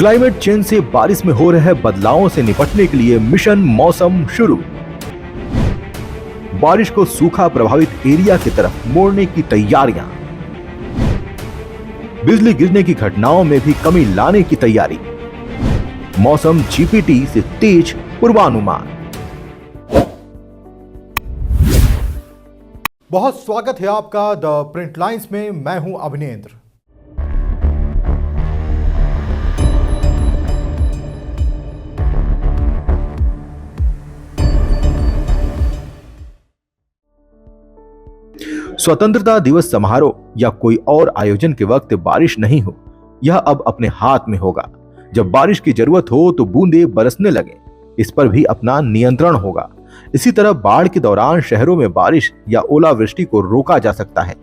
Climate change से बारिश में हो रहे बदलावों से निपटने के लिए मिशन मौसम शुरू। बारिश को सूखा प्रभावित एरिया की तरफ मोड़ने की तैयारियां। बिजली गिरने की घटनाओं में भी कमी लाने की तैयारी। मौसम जीपीटी से तेज पूर्वानुमान। बहुत स्वागत है आपका द प्रिंट लाइंस में। मैं हूं अभिनेंद्र। स्वतंत्रता दिवस समारोह या कोई और आयोजन के वक्त बारिश नहीं हो, यह अब अपने हाथ में होगा। जब बारिश की जरूरत हो तो बूंदें बरसने लगे, इस पर भी अपना नियंत्रण होगा। इसी तरह बाढ़ के दौरान शहरों में बारिश या ओलावृष्टि को रोका जा सकता है।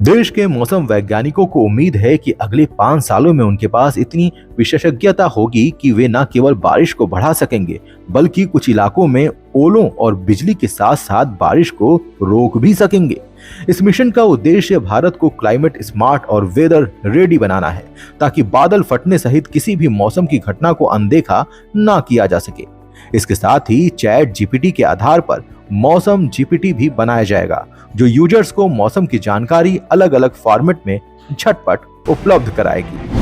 देश के मौसम वैज्ञानिकों को उम्मीद है कि अगले 5 सालों में उनके पास इतनी विशेषज्ञता होगी कि वे न केवल बारिश को बढ़ा सकेंगे, बल्कि कुछ इलाकों में ओलों और बिजली के साथ साथ बारिश को रोक भी सकेंगे। इस मिशन का उद्देश्य भारत को क्लाइमेट स्मार्ट और वेदर रेडी बनाना है, ताकि बादल फटने सहित किसी भी मौसम की घटना को अनदेखा न किया जा सके। इसके साथ ही चैट जीपीटी के आधार पर मौसम जीपीटी भी बनाया जाएगा, जो यूजर्स को मौसम की जानकारी अलग अलग फॉर्मेट में झटपट उपलब्ध कराएगी।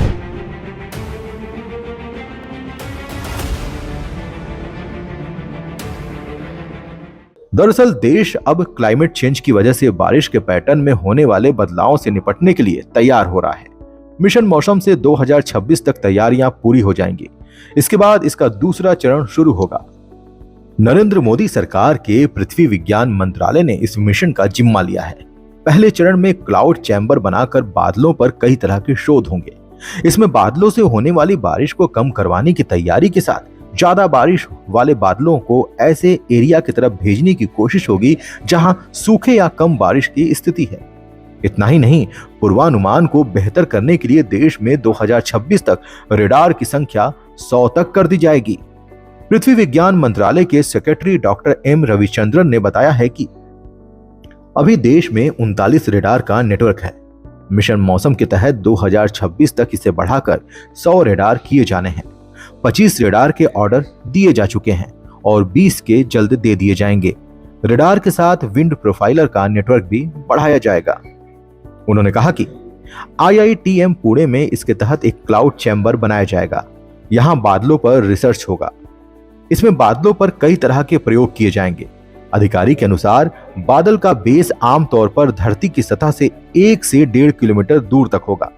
दरअसल देश अब क्लाइमेट चेंज की वजह से बारिश के पैटर्न में होने वाले बदलावों से निपटने के लिए तैयार हो रहा है। मिशन मौसम से 2026 तक तैयारियां पूरी हो जाएंगी। इसके बाद इसका दूसरा चरण शुरू होगा। नरेंद्र मोदी सरकार के पृथ्वी विज्ञान मंत्रालय ने इस मिशन का जिम्मा लिया है। पहले चरण में क्लाउड चैम्बर बनाकर बादलों पर कई तरह के शोध होंगे। इसमें बादलों से होने वाली बारिश को कम करवाने की तैयारी के साथ ज्यादा बारिश वाले बादलों को ऐसे एरिया की तरफ भेजने की कोशिश होगी जहां सूखे या कम बारिश की स्थिति है। इतना ही नहीं, पूर्वानुमान को बेहतर करने के लिए देश में 2026 तक रेडार की संख्या 100 तक कर दी जाएगी। पृथ्वी विज्ञान मंत्रालय के सेक्रेटरी डॉक्टर एम रविचंद्रन ने बताया है कि अभी देश में 39 रेडार का नेटवर्क है। मिशन मौसम के तहत 2026 तक इसे बढ़ाकर 100 रेडार किए जाने हैं। 25 रेडार के ऑर्डर दिए जा चुके हैं और 20 के जल्द दे दिए जाएंगे। रेडार के साथ विंड प्रोफाइलर का नेटवर्क भी बढ़ाया जाएगा। उन्होंने कहा कि IITM पुणे में इसके तहत एक क्लाउड चैम्बर बनाया जाएगा। यहां बादलों पर रिसर्च होगा। इसमें बादलों पर कई तरह के प्रयोग किए जाएंगे। अधिकारी के अनुसार बादल का बेस आमतौर पर धरती की सतह से 1 से 1.5 किलोमीटर दूर तक होगा,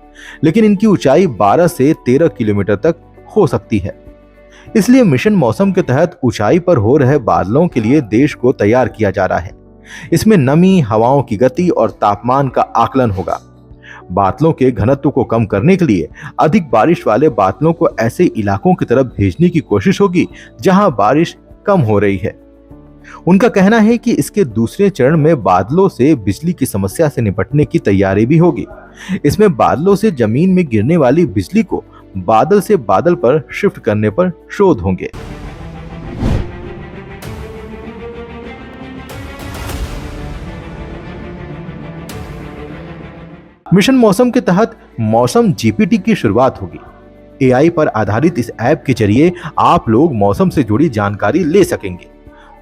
लेकिन इनकी ऊंचाई 12 से 13 किलोमीटर तक हो सकती है। इसलिए मिशन मौसम के तहत ऊंचाई पर हो रहे बादलों के लिए देश को तैयार किया जा रहा है। इसमें नमी, हवाओं की गति और तापमान का आकलन होगा। बादलों के घनत्व को कम करने के लिए अधिक बारिश वाले बादलों को ऐसे इलाकों की तरफ भेजने की कोशिश होगी जहां बारिश कम हो रही है। उनका कहना है कि इसके दूसरे चरण में बादलों से बिजली की समस्या से निपटने की तैयारी भी होगी। इसमें बादलों से जमीन में गिरने वाली बिजली को बादल से बादल पर शिफ्ट करने पर शोध होंगे। मिशन मौसम के तहत मौसम जीपीटी की शुरुआत होगी। एआई पर आधारित इस ऐप के जरिए आप लोग मौसम से जुड़ी जानकारी ले सकेंगे।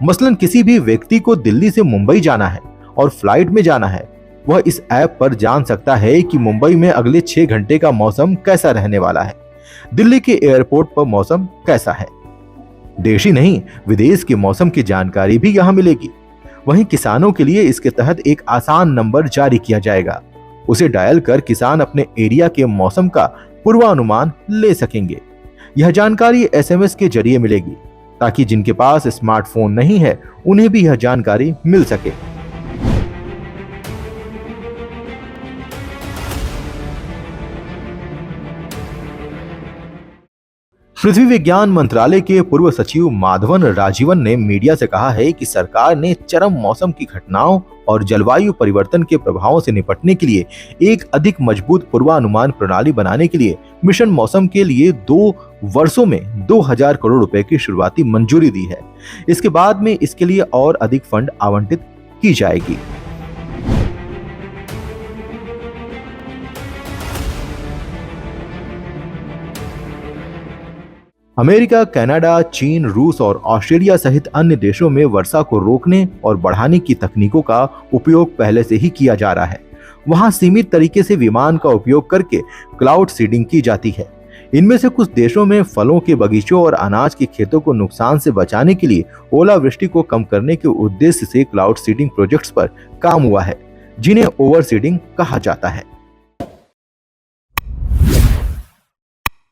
मसलन किसी भी व्यक्ति को दिल्ली से मुंबई जाना है और फ्लाइट में जाना है, वह इस ऐप पर जान सकता है कि मुंबई में अगले 6 घंटे का मौसम कैसा रहने वाला है, दिल्ली के एयरपोर्ट पर मौसम कैसा है। देश ही नहीं, विदेश के मौसम की जानकारी भी यहां मिलेगी। वहीं किसानों के लिए इसके तहत एक आसान नंबर जारी किया जाएगा। उसे डायल कर किसान अपने एरिया के मौसम का पूर्वानुमान ले सकेंगे। यह जानकारी SMS के जरिए मिलेगी, ताकि जिनके पास स्मार्टफोन नहीं है उन्हें भी यह जानकारी मिल सके। पृथ्वी विज्ञान मंत्रालय के पूर्व सचिव माधवन राजीवन ने मीडिया से कहा है कि सरकार ने चरम मौसम की घटनाओं और जलवायु परिवर्तन के प्रभावों से निपटने के लिए एक अधिक मजबूत पूर्वानुमान प्रणाली बनाने के लिए मिशन मौसम के लिए 2 वर्षों में 2000 करोड़ रुपए की शुरुआती मंजूरी दी है। इसके बाद में इसके लिए और अधिक फंड आवंटित की जाएगी। अमेरिका, कनाडा, चीन, रूस और ऑस्ट्रेलिया सहित अन्य देशों में वर्षा को रोकने और बढ़ाने की तकनीकों का उपयोग पहले से ही किया जा रहा है। वहां सीमित तरीके से विमान का उपयोग करके क्लाउड सीडिंग की जाती है। इनमें से कुछ देशों में फलों के बगीचों और अनाज के खेतों को नुकसान से बचाने के लिए ओलावृष्टि को कम करने के उद्देश्य से क्लाउड सीडिंग प्रोजेक्ट्स पर काम हुआ है, जिन्हें ओवर सीडिंग कहा जाता है।